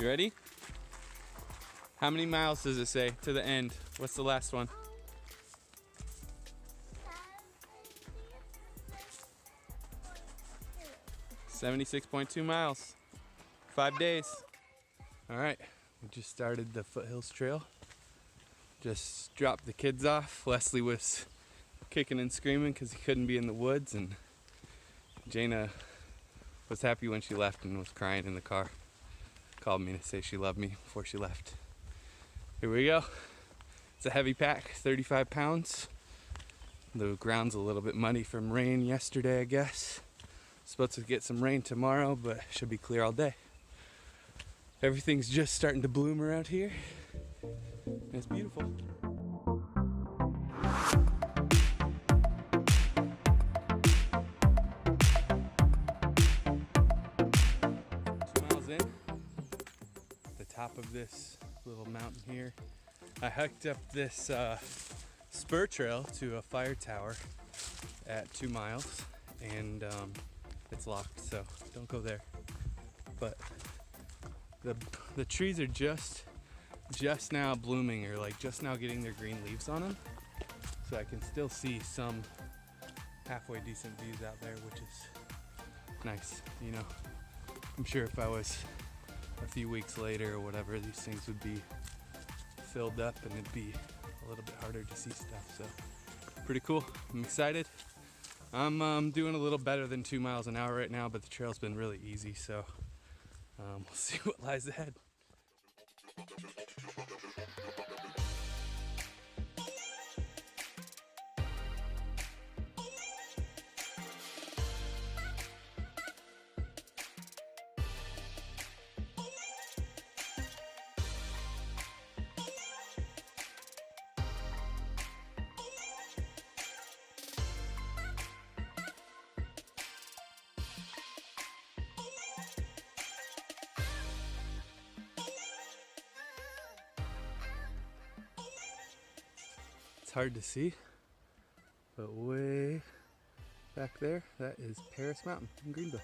You ready? How many miles does it say to the end? What's the last one? 76.2 miles. 5 days. All right, we just started the Foothills Trail. Just dropped the kids off. Wesley was kicking and screaming because he couldn't be in the woods, and Jaina was happy when she left and was crying in the car. Called me to say she loved me before she left. Here we go. It's a heavy pack, 35 pounds. The ground's a little bit muddy from rain yesterday, I guess. Supposed to get some rain tomorrow, but should be clear all day. Everything's just starting to bloom around here. And it's beautiful. 2 miles in, the top of this little mountain here. I hiked up this spur trail to a fire tower at 2 miles, and it's locked, so don't go there. But the trees are just now blooming, or like just now getting their green leaves on them, so I can still see some halfway decent views out there, which is nice. You know, I'm sure if I was a few weeks later or whatever, these things would be filled up and it'd be a little bit harder to see stuff. So pretty cool. I'm excited. I'm doing a little better than 2 miles an hour right now, but the trail's been really easy, so we'll see what lies ahead. Hard to see, but way back there, that is Paris Mountain in Greenville.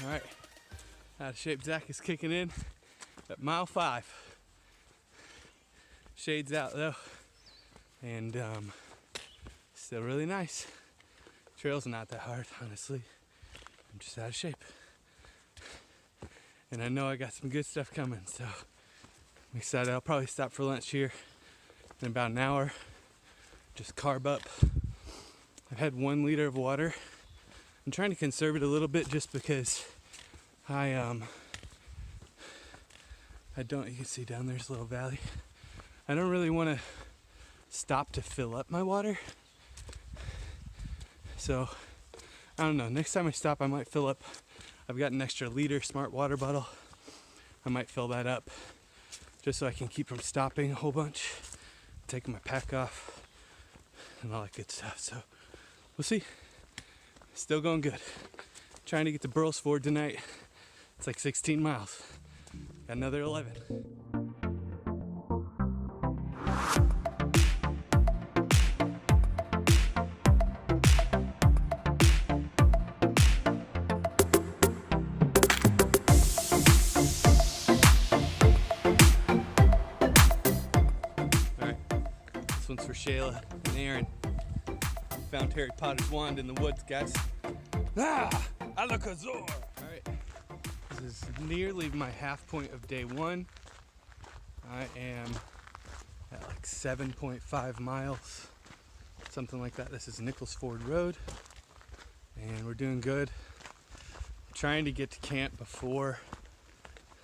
All right, out of shape Zach is kicking in at mile 5. Shades out though, and still really nice. Trail's not that hard, honestly. I'm just out of shape. And I know I got some good stuff coming, so I'm excited. I'll probably stop for lunch here in about an hour. Just carb up. I've had 1 liter of water. I'm trying to conserve it a little bit just because I don't, you can see down there's a little valley. I don't really want to stop to fill up my water. So, I don't know, next time I stop I might fill up. I've got an extra liter smart water bottle. I might fill that up just so I can keep from stopping a whole bunch, taking my pack off and all that good stuff. So, we'll see. Still going good. Trying to get to Burles Ford tonight. It's like 16 miles. Got another 11. All right, this one's for Shayla and Aaron. Found Harry Potter's wand in the woods, guys. Ah, Alakazam! All right, this is nearly my half point of day 1. I am at like 7.5 miles, something like that. This is Nichols Ford Road, and we're doing good. I'm trying to get to camp before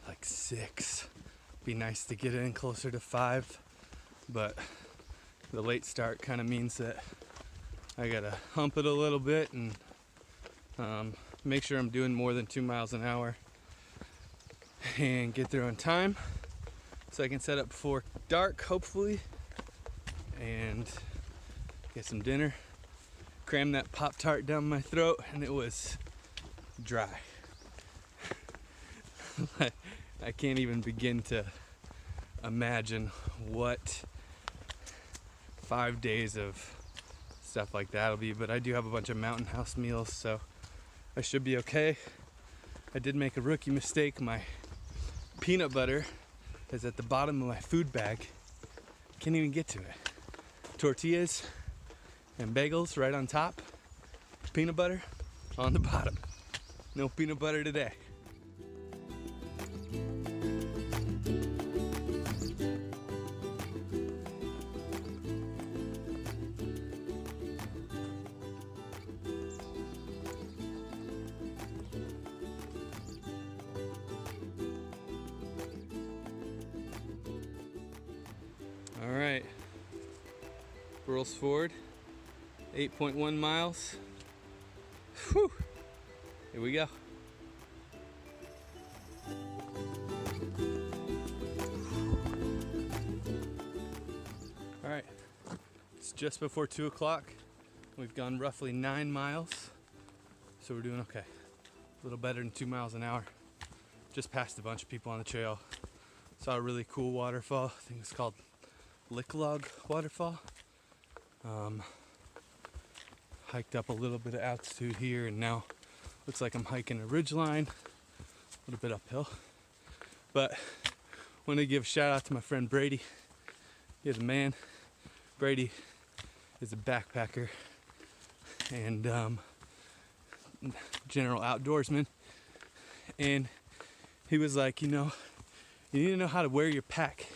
like 6. Be nice to get in closer to 5, but the late start kind of means that I gotta hump it a little bit and make sure I'm doing more than 2 miles an hour and get there on time, so I can set up before dark, hopefully, and get some dinner, cram that Pop-Tart down my throat, and it was dry. I can't even begin to imagine what 5 days of stuff like that'll be, but I do have a bunch of Mountain House meals, so I should be okay. I did make a rookie mistake. My peanut butter is at the bottom of my food bag. Can't even get to it. Tortillas and bagels right on top. Peanut butter on the bottom. No peanut butter today. All right, Burles Ford, 8.1 miles. Whew, here we go. All right, it's just before 2 o'clock. We've gone roughly 9 miles, so we're doing okay. A little better than 2 miles an hour. Just passed a bunch of people on the trail. Saw a really cool waterfall. I think it's called Licklog Waterfall. Hiked up a little bit of altitude here, and now looks like I'm hiking a ridge line, a little bit uphill. But want to give a shout out to my friend Brady. He's a man. Brady is a backpacker and general outdoorsman, and he was like, you know, you need to know how to wear your pack.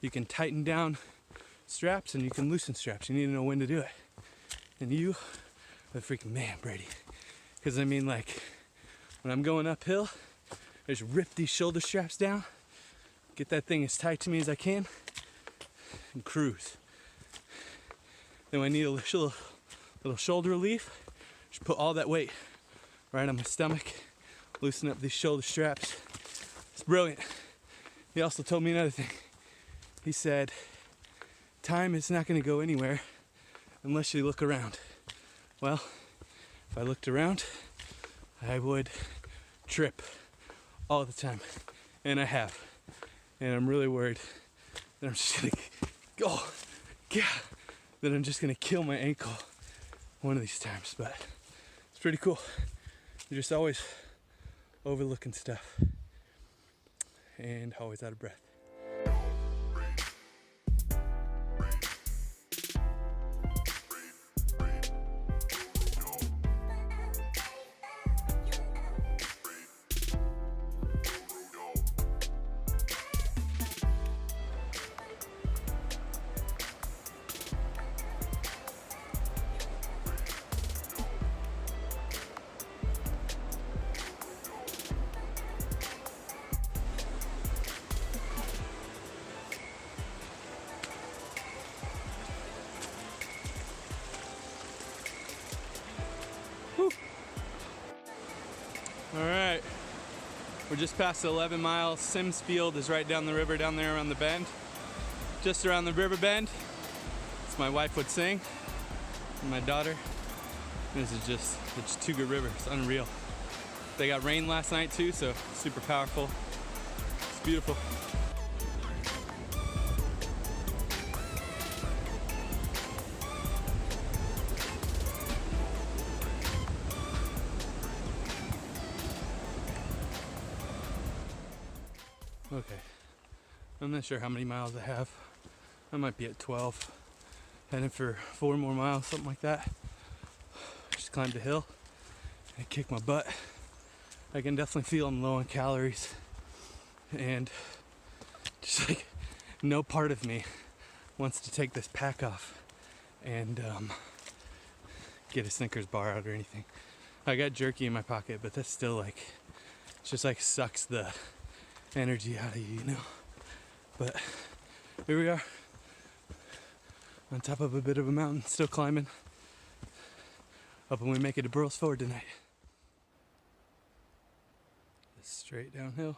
You can tighten down straps and you can loosen straps. You need to know when to do it. And you are the freaking man, Brady. Because I mean, like, when I'm going uphill, I just rip these shoulder straps down, get that thing as tight to me as I can, and cruise. Then when I need a little shoulder relief, just put all that weight right on my stomach, loosen up these shoulder straps. It's brilliant. He also told me another thing. He said, time is not going to go anywhere unless you look around. Well, if I looked around, I would trip all the time. And I have. And I'm really worried that I'm just going to go, that I'm just going to kill my ankle one of these times. But it's pretty cool. You're just always overlooking stuff and always out of breath. All right, we're just past 11 miles. Sims Field is right down the river, down there around the bend. Just around the river bend, as my wife would sing, and my daughter. This is just, it's Tuga River, it's unreal. They got rain last night too, so super powerful. It's beautiful. Okay, I'm not sure how many miles I have. I might be at 12. Heading for 4 more miles, something like that. Just climbed a hill and kicked my butt. I can definitely feel I'm low on calories. And just like no part of me wants to take this pack off and get a Snickers bar out or anything. I got jerky in my pocket, but that's still like, it's just like sucks the energy out of you, you know. But here we are on top of a bit of a mountain, still climbing. Hoping we make it to Burles Ford tonight. Just straight downhill.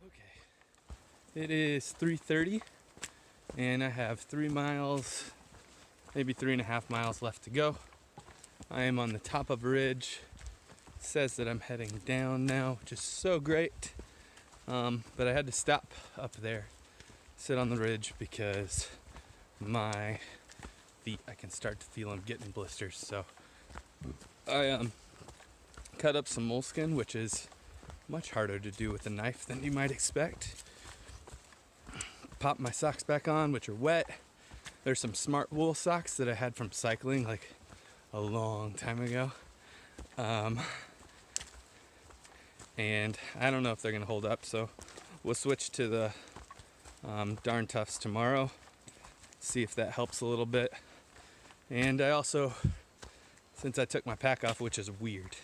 Okay, It is 3:30 and I have 3 miles, maybe 3.5 miles left to go. I am on the top of a ridge. It says that I'm heading down now, which is so great. But I had to stop up there, sit on the ridge, because my feet, I can start to feel them getting blisters. So I cut up some moleskin, which is much harder to do with a knife than you might expect. Pop my socks back on, which are wet. There's some smart wool socks that I had from cycling like a long time ago. And I don't know if they're gonna hold up, so we'll switch to the Darn Toughs tomorrow, see if that helps a little bit. And I also, since I took my pack off, which is weird,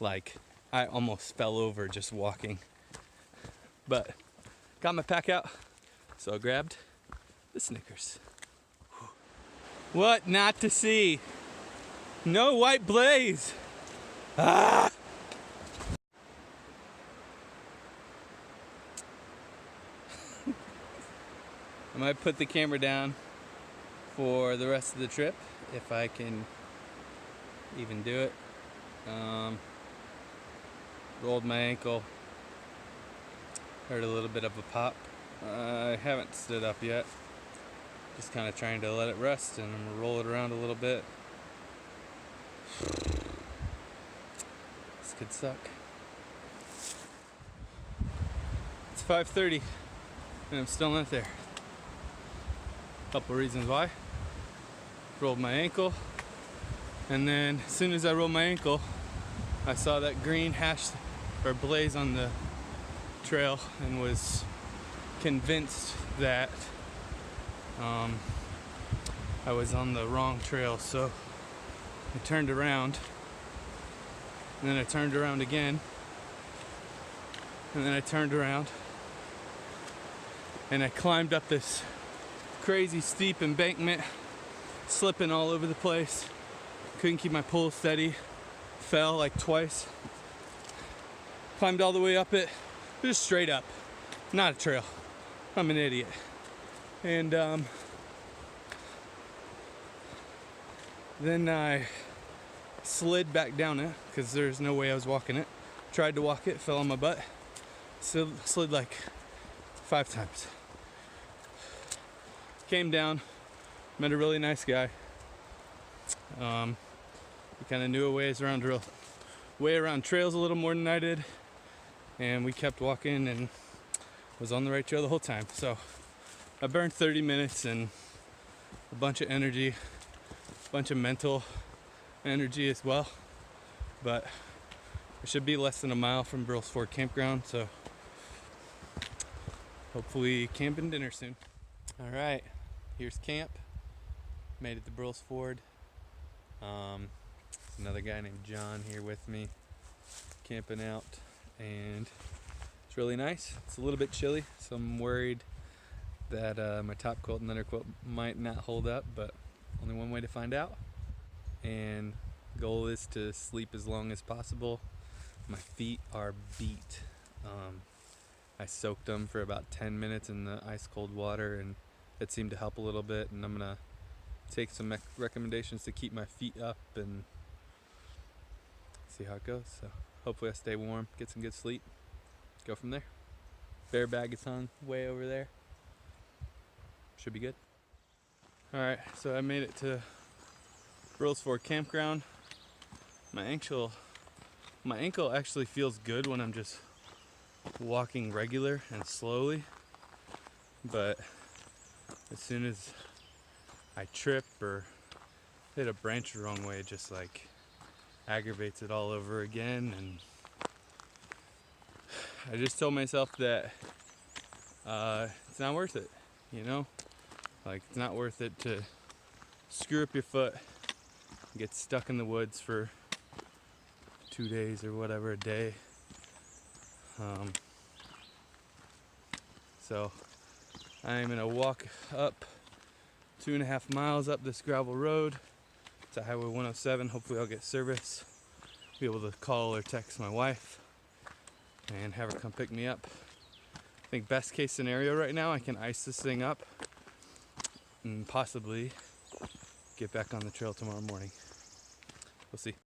like I almost fell over just walking, but got my pack out, so I grabbed the Snickers. What not to see? No white blaze. Ah! I might put the camera down for the rest of the trip if I can even do it. Rolled my ankle, heard a little bit of a pop. I haven't stood up yet, just kind of trying to let it rest, and I'm gonna roll it around a little bit. This could suck. It's 5:30 and I'm still not there. Couple reasons why. Rolled my ankle, and then as soon as I rolled my ankle, I saw that green hash or blaze on the trail and was convinced that I was on the wrong trail. So I turned around, and then I turned around again, and then I turned around, and I climbed up this crazy steep embankment, slipping all over the place. Couldn't keep my pole steady, fell like twice. Climbed all the way up it, just straight up, not a trail. I'm an idiot. And then I slid back down it because there's no way I was walking it. Tried to walk it, fell on my butt, slid like 5 times. Came down, met a really nice guy. He kind of knew a way around trails a little more than I did, and we kept walking and was on the right trail the whole time. So I burned 30 minutes and a bunch of energy, a bunch of mental energy as well. But it should be less than a mile from Burles Ford Campground, so hopefully camp and dinner soon. All right, here's camp. Made it to Burles Ford. There's another guy named John here with me, camping out, and it's really nice. It's a little bit chilly, so I'm worried that my top coat and undercoat might not hold up, but only one way to find out. And the goal is to sleep as long as possible. My feet are beat. I soaked them for about 10 minutes in the ice cold water, and it seemed to help a little bit. And I'm gonna take some recommendations to keep my feet up and see how it goes. So hopefully I stay warm, get some good sleep, go from there. Bear bag is hung way over there. Should be good. All right, so I made it to Burles Ford Campground. My ankle actually feels good when I'm just walking regular and slowly, but as soon as I trip or hit a branch the wrong way, it just like aggravates it all over again. And I just told myself that it's not worth it, you know? Like, it's not worth it to screw up your foot, get stuck in the woods for 2 days or whatever, a day. So I'm gonna walk up 2.5 miles up this gravel road to Highway 107. Hopefully I'll get service, be able to call or text my wife and have her come pick me up. think best case scenario right now, I can ice this thing up and possibly get back on the trail tomorrow morning. We'll see.